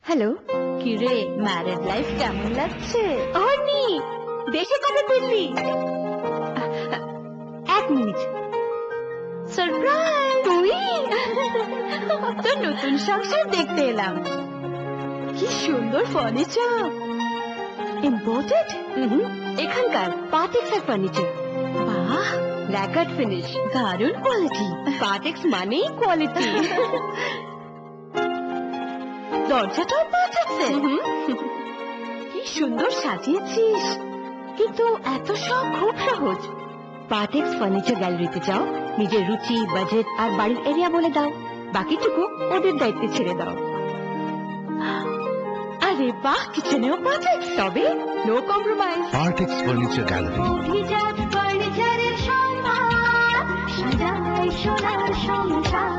Hello. কি রে, married life কেমন লাগছে? অর্নি, দেশে কবে ফিরলি? 1 মিনিট। সারপ্রাইজ! তুই? তোর নতুন সংসার দেখতে এলাম। কি সুন্দর ফার্নিচার! ইম্পোর্টেড? এখানকার পার্টেক্সের ফার্নিচার। বাহ, ল্যাকার্ড ফিনিশ, দারুণ কোয়ালিটি। পার্টেক্স মানেই কোয়ালিটি। দরজাটাও পাঠাচ্ছে। কি সুন্দর সাজিয়েছিস, কিন্তু এত সব খুব সহজ। পার্টেক্স ফার্নিচার গ্যালারিতে যাও, নিজের রুচি, বাজেট আর বাড়ির এরিয়া বলে দাও, বাকিটুকু ওদের দায়িত্বে ছেড়ে দাও। আরে বাহ, কিচেনেও পাঠাচ্ছে। তবে no compromise. Partex Furniture Gallery. অভিজাত ফার্নিচারের সম্মান সাজায় সোনার সংসার।